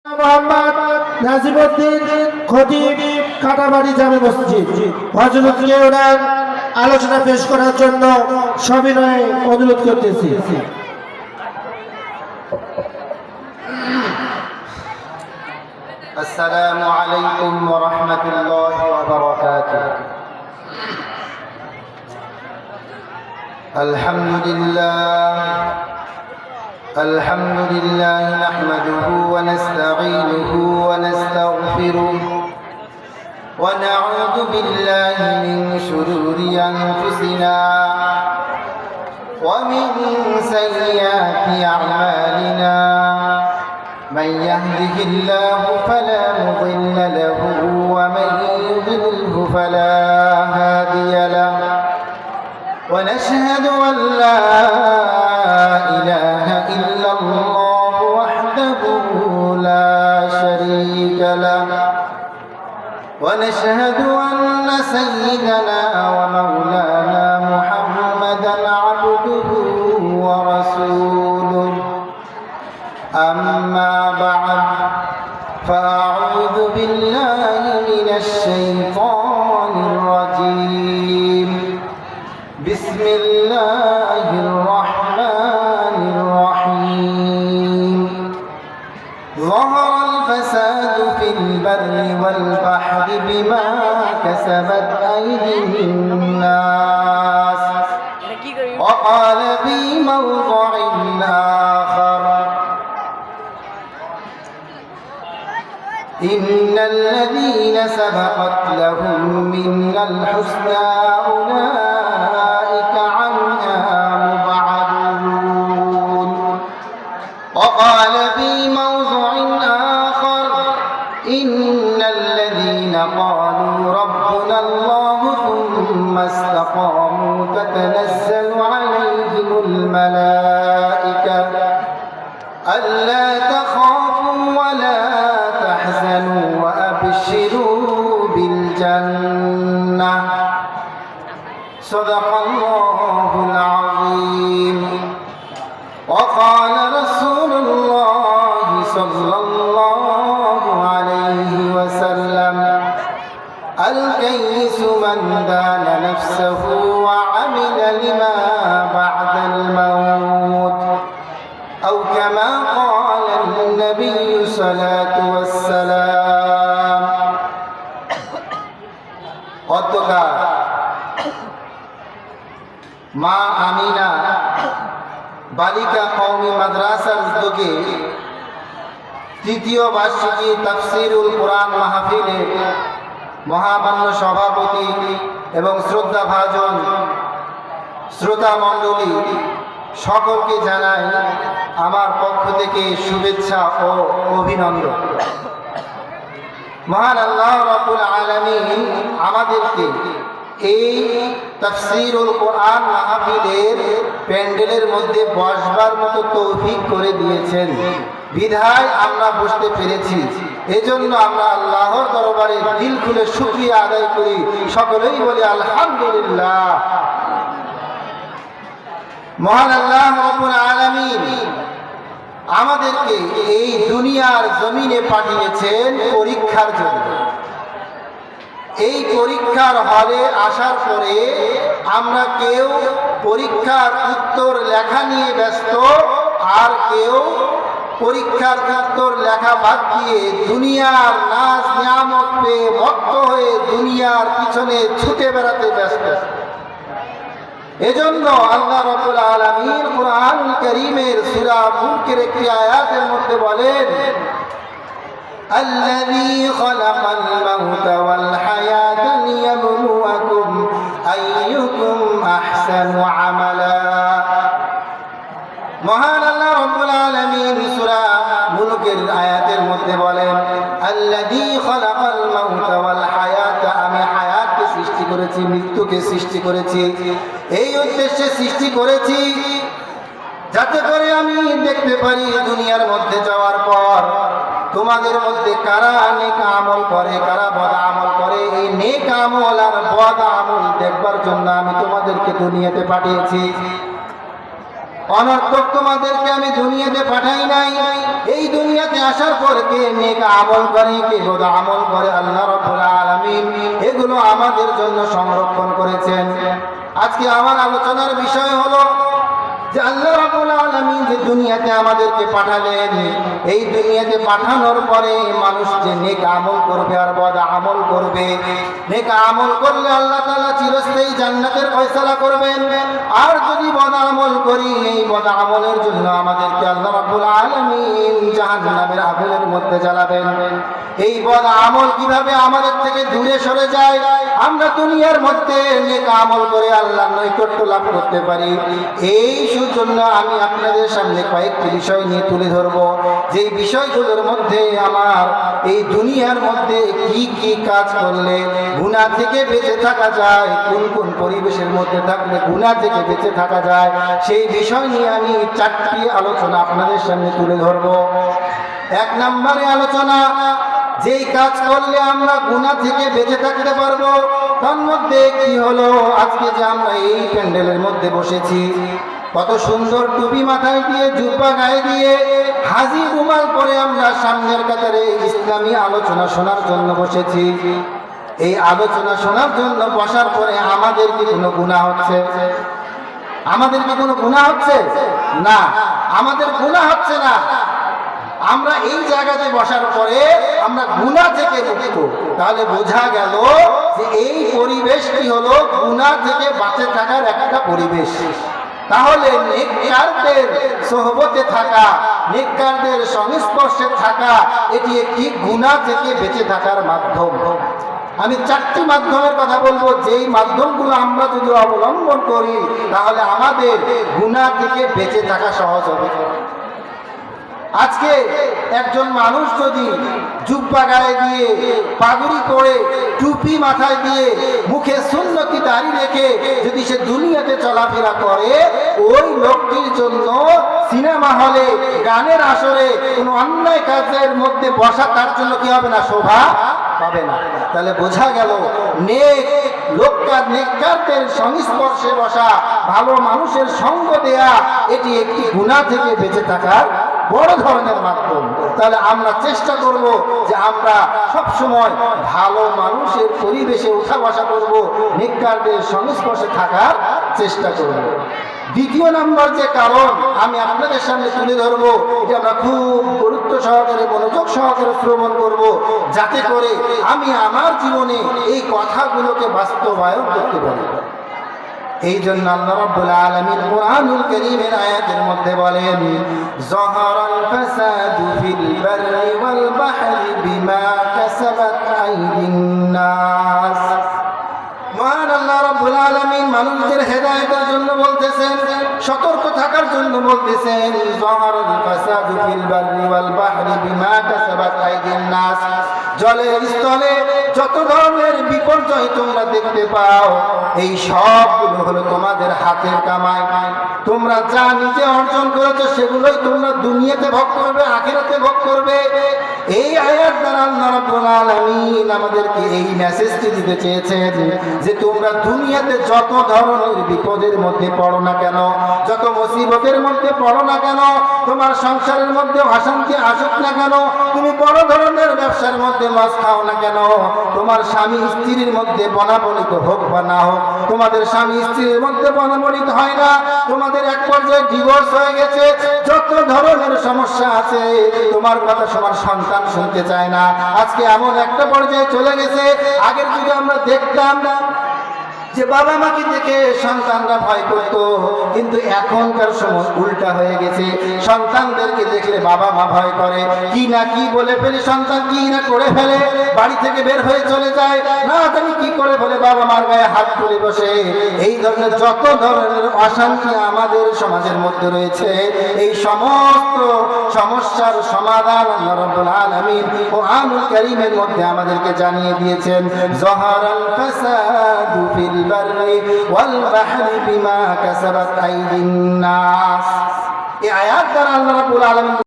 মোহাম্মদ নাজিমউদ্দিন খতিব কাটাবাড়ি জামে মসজিদ হযরতকে ওনার আলোচনা পেশ করার জন্য সবিনয়ে অনুরোধ করতেছি। السلام عليكم ورحمة الله وبركاته. الحمد لله نحمده ونستعينه ونستغفره ونعوذ بالله من شرور أنفسنا ومن سيئات أعمالنا. من يهده الله فلا مضل له ومن يضلله فلا هادي له. ونشهد أن لا إله إلا الله وحده لا شريك له. ونشهد أن سيدنا ومولانا محمدا عبده ورسوله. أما بعد فأعوذ بالله من الشيطان الرجيم. بسم الله الرحمن الرحيم. ظهر الفساد في البر والبحر بما كسبت أيدي الناس. وقال في موضع آخر إن الذين سبقت لهم منا الحسنى أولئك عنها مبعدون. وقال في موضع آخر إن الذين قالوا ربنا الله ثم استقاموا تتنزل عليهم الملائكة ألا تخافوا ولا تحزنوا وأبشروا بالجنة. صدق الله العظيم. وقال رسول الله صلى الله عليه وسلم الكيس من دان نفسه وعمل لما بعد الموت أو كما قال النبي صلى والسلام. অতঃকার মা আমিনা বালিকা কওমি মাদ্রাসার উদ্যোগে তৃতীয় বার্ষিকী তাফসীরুল কোরআন মাহফিলের মহামান্য সভাপতি এবং শ্রদ্ধাভাজন শ্রোতা মণ্ডলী সকলকে জানাই আমার পক্ষ থেকে শুভেচ্ছা ও অভিনন্দন। মহান আল্লাহ রাব্বুল আলামিন আমাদেরকে এই তাফসীরুল কোরআন মাহফিলের প্যান্ডেলের মধ্যে বসবার মতো তৌফিক করে দিয়েছেন বিধায় আমরা বসতে পেরেছি। এজন্য আমরা আল্লাহর দরবারে দিল খুলে শুকরিয়া আদায় করি, সকলেই বলি আলহামদুলিল্লাহ। মহান আল্লাহ রাব্বুল আলামিন আমাদেরকে এই দুনিয়ার জমিনে পাঠিয়েছেন পরীক্ষার জন্য। এই পরীক্ষার হলে আসার পরে আমরা কেউ পরীক্ষার উত্তর লেখা নিয়ে ব্যস্ত, আর কেউ পরীক্ষার উত্তর লেখা বাদ দিয়ে দুনিয়ার নাজ নিয়ামত পেয়ে মত্ত হয়ে দুনিয়ার পিছনে ছুটে বেড়াতে ব্যস্ত। এজন্য আল্লাহ রাব্বুল আলামিন কুরআনুল কারীমের সূরা মুলকের একটি আয়াতের মধ্যে বলেন الذي خلق الموت والحياة ليبلوكم أيكم أحسن عملا. মহান আল্লাহ রাব্বুল আলামিন সূরা মুলকের আয়াতের মধ্যে বলেন আল্লাযী খালাকাল মাউতা ওয়াল হায়াতা, আমি হায়াতকে সৃষ্টি করেছি, মৃত্যুকে সৃষ্টি করেছি। এই উদ্দেশ্যে সৃষ্টি করেছি যাতে করে আমি দেখতে পারি দুনিয়ার মধ্যে যাওয়ার পর তোমাদের মধ্যে কারা নেক আমল করে, কারা বদ আমল করে। এই নেক আমল আর বদ আমল দেখবার জন্য আমি তোমাদেরকে দুনিয়াতে পাঠিয়েছি। অনর্থক তোমাদেরকে আমি দুনিয়াতে পাঠাই নাই। এই দুনিয়াতে আসার পর কে নেক আমল করে, কে বদ আমল করে, আল্লাহ রাব্বুল আলামিন এগুলো আমাদের জন্য সংরক্ষণ করেছেন। আজকে আমার আলোচনার বিষয় হলো যে আল্লাহ রাব্বুল আলামিন যে দুনিয়াতে আমাদেরকে পাঠালেন, এই দুনিয়াতে পাঠানোর পরে মানুষ যে নেক আমল করবে আর বদ আমল করবে। নেক আমল করলে আল্লাহ তাআলা চিরস্থায়ী জান্নাতের ফয়সালা করবেন, আর যদি বদ আমল করি এই বদ আমলের জন্য আমাদেরকে আল্লাহ রাব্বুল আলামিন জাহান্নামের আগুনের মধ্যে জ্বালাবেন। এই বদ আমল কিভাবে আমাদের থেকে দূরে সরে যায়, আমরা দুনিয়ার মধ্যে নেক আমল করে আল্লাহর নৈকট্য লাভ করতে পারি, এই জন্য আমি আপনাদের সামনে কয়েকটি বিষয় নিয়ে তুলে ধরব। যে বিষয়গুলোর মধ্যে আমার এই দুনিয়ার মধ্যে কি কি কাজ করলে গুনাহ থেকে বেঁচে থাকা যায়, কোন কোন পরিবেশের মধ্যে থাকলে গুনাহ থেকে বেঁচে থাকা যায়, সেই বিষয় নিয়ে আমি 4টি আলোচনা আপনাদের সামনে তুলে ধরব। 1 নম্বরে আলোচনা, যেই কাজ করলে আমরা গুনাহ থেকে বেঁচে থাকতে পারবো, তার মধ্যে কি হলো, আজকে যে আমরা এই প্যান্ডেলের মধ্যে বসেছি, কত সুন্দর টুপি মাথায় দিয়ে, জুব্বা গায়ে দিয়ে, হাজি রুমাল পরে আমরা সামনের কাতারে ইসলামী আলোচনা শোনার জন্য বসেছি। এই আলোচনা শোনার জন্য বসার পরে আমাদের কি কোনো গুনাহ হচ্ছে? আমাদের কি কোনো গুনাহ হচ্ছে? না, আমাদের গুনাহ হচ্ছে না। আমরা এই জায়গাতে বসার পরে আমরা গুনাহ থেকে মুক্ত। তাহলে বোঝা গেল যে এই পরিবেশটি হলো গুনাহ থেকে বাঁচে থাকার একটা পরিবেশ। তাহলে নেককারদের সোহবতে থাকা, নেককারদের সংস্পর্শে থাকা, এটি একটি গুনাহ থেকে বেঁচে থাকার মাধ্যম। আমি 4টি মাধ্যমের কথা বলবো, যেই মাধ্যমগুলো আমরা যদি অবলম্বন করি তাহলে আমাদের গুনাহ থেকে বেঁচে থাকা সহজ হবে। আজকে একজন মানুষ যদি জুব্বা গায়ে দিয়ে, পাগড়ি পরে, টুপি মাথায় দিয়ে, মুখে সুন্নতি দাড়ি রেখে যদি সে দুনিয়াতে চলাফেরা করে, ওই লোকটির জন্য সিনেমা হলে, গানের আসরে, কোনো অন্যায় কাজের মধ্যে বসা তার জন্য কি হবে না? শোভা পাবে না। তাহলে বোঝা গেল নেককারদের সংস্পর্শে বসা, ভালো মানুষের সঙ্গ দেয়া, এটি একটি গুনাহ থেকে বেঁচে থাকার বড় ধরনের মাধ্যম। তাহলে আমরা চেষ্টা করব যে আমরা সব সময় ভালো মানুষের পরিবেশে উঠা বসা করব, নেককারদের সংস্পর্শে থাকার চেষ্টা করব। 2 নম্বর যে কারণ আমি আপনাদের সামনে তুলে ধরবো, এটা আমরা খুব গুরুত্ব সহকারে, মনোযোগ সহকারে শ্রবণ করব, যাতে করে আমি আমার জীবনে এই কথাগুলোকে বাস্তবায়ন করতে পারি। এই জন্য আল্লাহ রাব্বুল আলামিন কুরআনুল কারীমের আয়াতের মধ্যে বলেন, যাহারাল ফাসাদু ফিল বাররি ওয়াল বাহরি বিমা কাসাবাত আইদিন নাস। মহান আল্লাহ রাব্বুল আলামিন মানুষদের হেদায়েতের জন্য বলতেছেন, সতর্ক থাকার জন্য বলতেছেন, যাহারাল ফাসাদু ফিল বাররি ওয়াল বাহরি বিমা কাসাবাত আইদিন নাস। জলে স্থলে যত ধরনের বিপর্যয় তোমরা দেখতে পাও, এই সবগুলো হলো তোমাদের হাতের কামাই। তোমরা যা নিজে অর্জন করেছো সেগুলোই তোমরা দুনিয়াতে ভোগ করবে, আখিরাতে ভোগ করবে। এই আয়াত দ্বারা আল্লাহ রাব্বুল আলামিন আমাদেরকে এই মেসেজটি দিতে চেয়েছেন যে তোমরা দুনিয়াতে যত ধরনের বিপদের মধ্যে পড়ো না কেন, যত মুসিবতের মধ্যে পড়ো না কেন, তোমার সংসারের মধ্যে অশান্তি আসুক না কেন, তুমি বড় ধরনের ব্যবসার মধ্যে লস খাও না কেন, তোমার স্বামী স্ত্রীর মধ্যে বনাবনিত হোক বা না হোক, তোমাদের স্বামী স্ত্রীর মধ্যে বনাবনিত হয় না, তোমাদের এক পর্যায়ে ডিভোর্স হয়ে গেছে, যত ধরনের সমস্যা আছে, তোমার কথা তোমার সন্তান শুনতে চায় না। আজকে এমন একটা পর্যায়ে চলে গেছে, আগের যুগে আমরা দেখতাম যে বাবা মাকে দেখে সন্তানরা ভয় করত, কিন্তু এখনকার সময় উল্টা হয়ে গেছে। সন্তানদেরকে দেখলে বাবা মা ভয় করে, কি না কি বলে ফেলে, সন্তান কি না করে ফেলে, বাড়ি থেকে বের হয়ে চলে যায়, না জানি কি করে বলে বাবা মার গায়ে হাত তুলে বসে। এই ধরনের যত ধরনের অশান্তি আমাদের সমাজের মধ্যে রয়েছে, এই সমস্ত সমস্যার সমাধান আল্লাহ রাব্বুল আলামিন কুরআনুল কারীমের মধ্যে আমাদেরকে জানিয়ে দিয়েছেন, যাহারাল ফাসাদু ফিল বাররি ওয়াল বাহরি বিমা কাসাবাত আইদিন নাস। এই আয়াত দ্বারা আল্লাহ রাব্বুল আলামিন